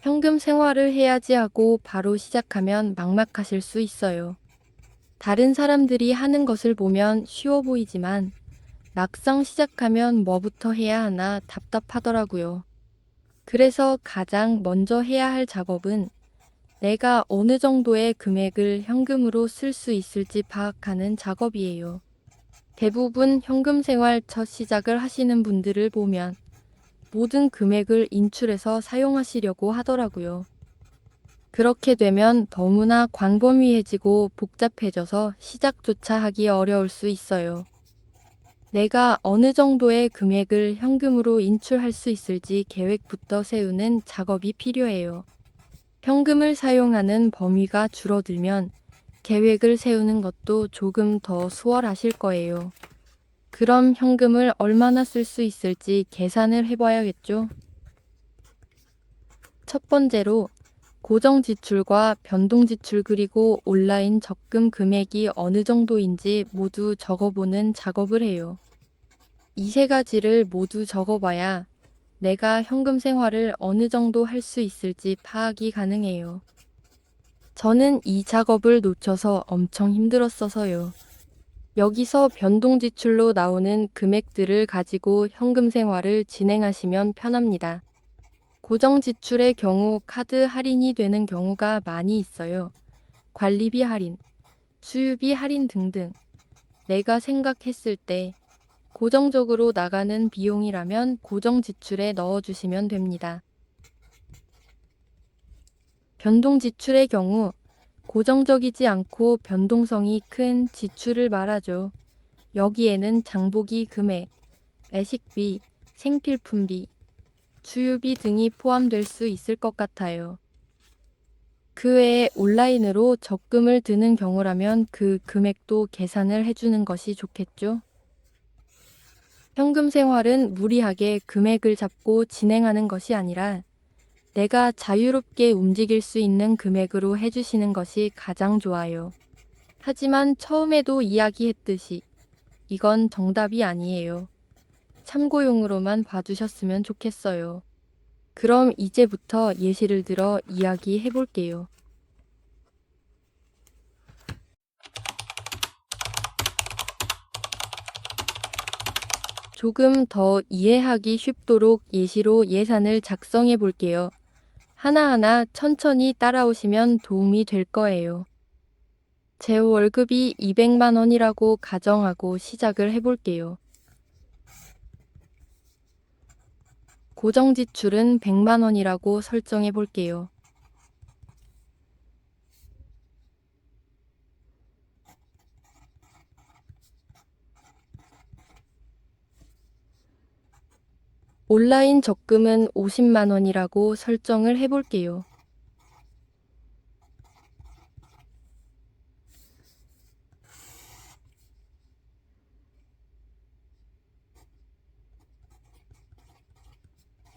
현금 생활을 해야지 하고 바로 시작하면 막막하실 수 있어요. 다른 사람들이 하는 것을 보면 쉬워 보이지만 막상 시작하면 뭐부터 해야 하나 답답하더라고요. 그래서 가장 먼저 해야 할 작업은 내가 어느 정도의 금액을 현금으로 쓸 수 있을지 파악하는 작업이에요. 대부분 현금 생활 첫 시작을 하시는 분들을 보면 모든 금액을 인출해서 사용하시려고 하더라고요. 그렇게 되면 너무나 광범위해지고 복잡해져서 시작조차 하기 어려울 수 있어요. 내가 어느 정도의 금액을 현금으로 인출할 수 있을지 계획부터 세우는 작업이 필요해요. 현금을 사용하는 범위가 줄어들면 계획을 세우는 것도 조금 더 수월하실 거예요. 그럼 현금을 얼마나 쓸 수 있을지 계산을 해봐야겠죠? 첫 번째로 고정 지출과 변동 지출 그리고 온라인 적금 금액이 어느 정도인지 모두 적어보는 작업을 해요. 이 세 가지를 모두 적어봐야 내가 현금 생활을 어느 정도 할 수 있을지 파악이 가능해요. 저는 이 작업을 놓쳐서 엄청 힘들었어서요. 여기서 변동 지출로 나오는 금액들을 가지고 현금 생활을 진행하시면 편합니다. 고정 지출의 경우 카드 할인이 되는 경우가 많이 있어요. 관리비 할인, 수유비 할인 등등. 내가 생각했을 때 고정적으로 나가는 비용이라면 고정 지출에 넣어주시면 됩니다. 변동 지출의 경우 고정적이지 않고 변동성이 큰 지출을 말하죠. 여기에는 장보기 금액, 외식비, 생필품비, 수유비 등이 포함될 수 있을 것 같아요. 그 외에 온라인으로 적금을 드는 경우라면 그 금액도 계산을 해주는 것이 좋겠죠. 현금 생활은 무리하게 금액을 잡고 진행하는 것이 아니라 내가 자유롭게 움직일 수 있는 금액으로 해주시는 것이 가장 좋아요. 하지만 처음에도 이야기했듯이 이건 정답이 아니에요. 참고용으로만 봐주셨으면 좋겠어요. 그럼 이제부터 예시를 들어 이야기해 볼게요. 조금 더 이해하기 쉽도록 예시로 예산을 작성해 볼게요. 하나하나 천천히 따라오시면 도움이 될 거예요. 제 월급이 200만 원이라고 가정하고 시작을 해볼게요. 고정 지출은 100만 원이라고 설정해 볼게요. 온라인 적금은 50만 원이라고 설정을 해볼게요.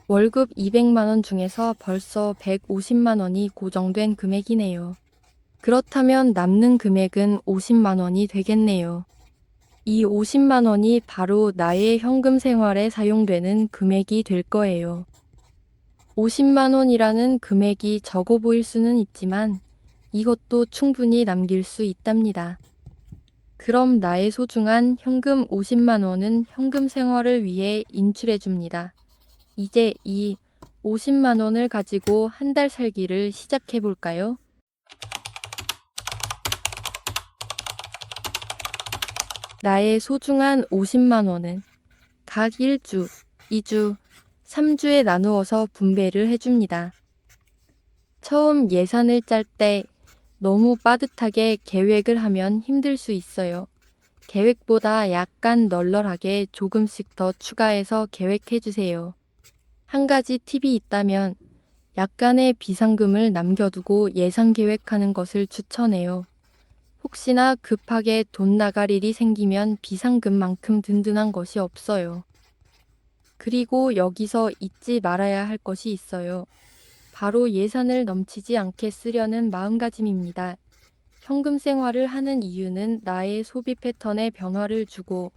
월급 200만 원 중에서 벌써 150만 원이 고정된 금액이네요. 그렇다면 남는 금액은 50만 원이 되겠네요. 이 50만 원이 바로 나의 현금 생활에 사용되는 금액이 될 거예요. 50만 원이라는 금액이 적어 보일 수는 있지만 이것도 충분히 남길 수 있답니다. 그럼 나의 소중한 현금 50만 원은 현금 생활을 위해 인출해 줍니다. 이제 이 50만 원을 가지고 한 달 살기를 시작해 볼까요? 나의 소중한 50만 원은 각 1주, 2주, 3주에 나누어서 분배를 해줍니다. 처음 예산을 짤 때 너무 빠듯하게 계획을 하면 힘들 수 있어요. 계획보다 약간 널널하게 조금씩 더 추가해서 계획해 주세요. 한 가지 팁이 있다면 약간의 비상금을 남겨두고 예산 계획하는 것을 추천해요. 혹시나 급하게 돈 나갈 일이 생기면 비상금만큼 든든한 것이 없어요. 그리고 여기서 잊지 말아야 할 것이 있어요. 바로 예산을 넘치지 않게 쓰려는 마음가짐입니다. 현금 생활을 하는 이유는 나의 소비 패턴에 변화를 주고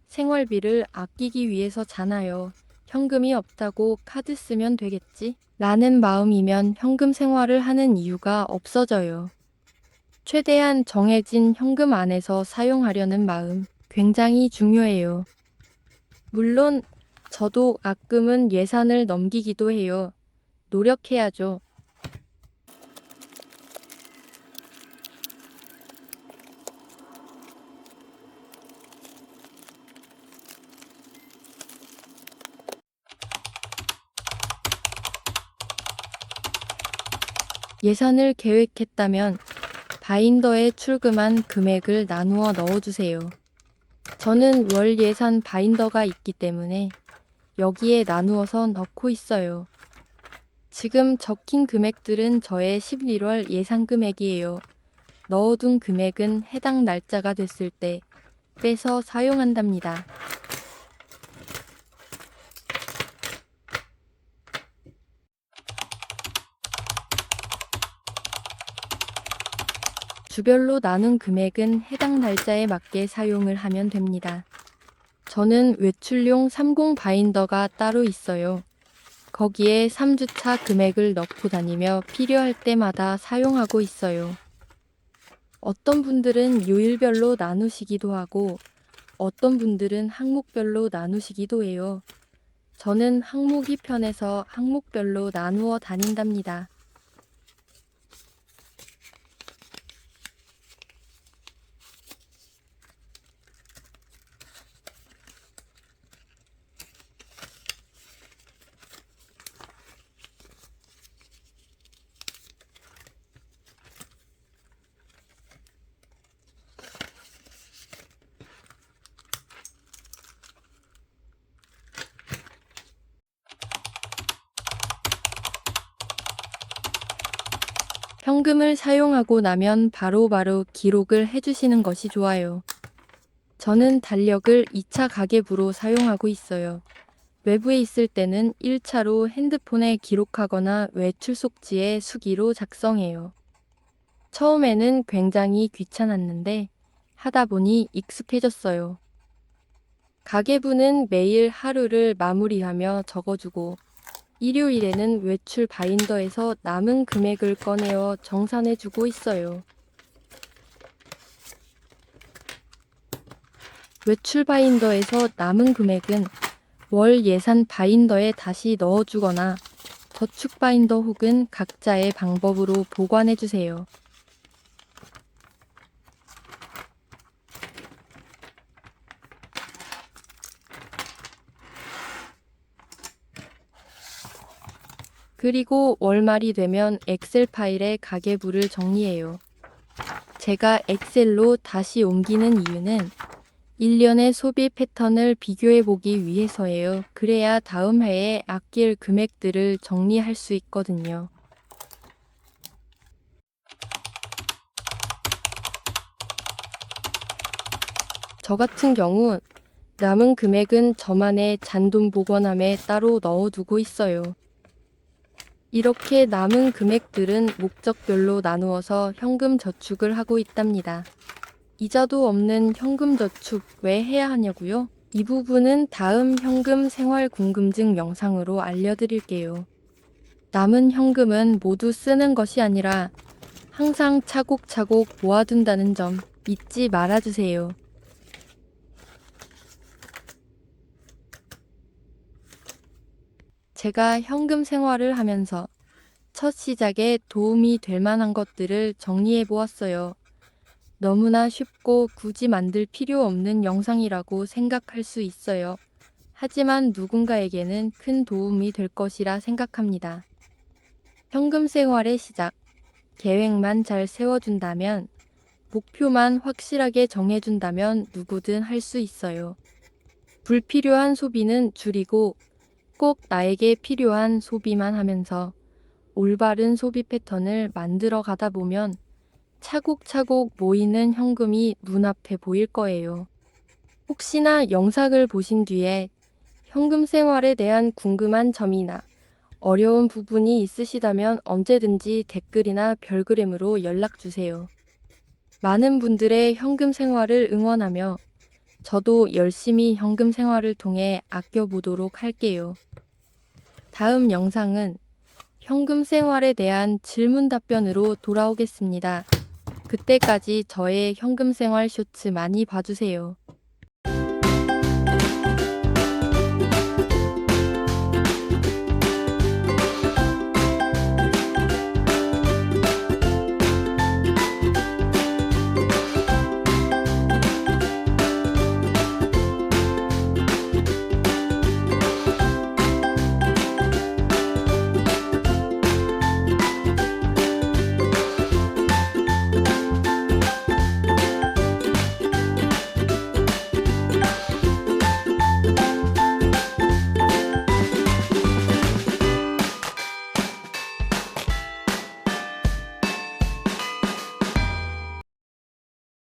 생활비를 아끼기 위해서잖아요. 현금이 없다고 카드 쓰면 되겠지? 라는 마음이면 현금 생활을 하는 이유가 없어져요. 최대한 정해진 현금 안에서 사용하려는 마음 굉장히 중요해요. 물론 저도 가끔은 예산을 넘기기도 해요. 노력해야죠. 예산을 계획했다면 바인더에 출금한 금액을 나누어 넣어주세요. 저는 월 예산 바인더가 있기 때문에 여기에 나누어서 넣고 있어요. 지금 적힌 금액들은 저의 11월 예산 금액이에요. 넣어둔 금액은 해당 날짜가 됐을 때 빼서 사용한답니다. 주별로 나눈 금액은 해당 날짜에 맞게 사용을 하면 됩니다. 저는 외출용 30 바인더가 따로 있어요. 거기에 3주차 금액을 넣고 다니며 필요할 때마다 사용하고 있어요. 어떤 분들은 요일별로 나누시기도 하고 어떤 분들은 항목별로 나누시기도 해요. 저는 항목이 편해서 항목별로 나누어 다닌답니다. 현금을 사용하고 나면 바로바로 기록을 해주시는 것이 좋아요. 저는 달력을 2차 가계부로 사용하고 있어요. 외부에 있을 때는 1차로 핸드폰에 기록하거나 외출 속지에 수기로 작성해요. 처음에는 굉장히 귀찮았는데 하다 보니 익숙해졌어요. 가계부는 매일 하루를 마무리하며 적어주고 일요일에는 외출 바인더에서 남은 금액을 꺼내어 정산해주고 있어요. 외출 바인더에서 남은 금액은 월 예산 바인더에 다시 넣어주거나 저축 바인더 혹은 각자의 방법으로 보관해주세요. 그리고 월말이 되면 엑셀 파일에 가계부를 정리해요. 제가 엑셀로 다시 옮기는 이유는 1년의 소비 패턴을 비교해 보기 위해서예요. 그래야 다음 해에 아낄 금액들을 정리할 수 있거든요. 저 같은 경우 남은 금액은 저만의 잔돈 보관함에 따로 넣어두고 있어요. 이렇게 남은 금액들은 목적별로 나누어서 현금 저축을 하고 있답니다. 이자도 없는 현금 저축 왜 해야 하냐고요? 이 부분은 다음 현금 생활 궁금증 영상으로 알려드릴게요. 남은 현금은 모두 쓰는 것이 아니라 항상 차곡차곡 모아둔다는 점 잊지 말아주세요. 제가 현금 생활을 하면서 첫 시작에 도움이 될 만한 것들을 정리해 보았어요. 너무나 쉽고 굳이 만들 필요 없는 영상이라고 생각할 수 있어요. 하지만 누군가에게는 큰 도움이 될 것이라 생각합니다. 현금 생활의 시작. 계획만 잘 세워준다면, 목표만 확실하게 정해준다면 누구든 할 수 있어요. 불필요한 소비는 줄이고 꼭 나에게 필요한 소비만 하면서 올바른 소비 패턴을 만들어 가다 보면 차곡차곡 모이는 현금이 눈앞에 보일 거예요. 혹시나 영상을 보신 뒤에 현금 생활에 대한 궁금한 점이나 어려운 부분이 있으시다면 언제든지 댓글이나 별그램으로 연락 주세요. 많은 분들의 현금 생활을 응원하며 저도 열심히 현금 생활을 통해 아껴보도록 할게요. 다음 영상은 현금 생활에 대한 질문 답변으로 돌아오겠습니다. 그때까지 저의 현금 생활 쇼츠 많이 봐주세요.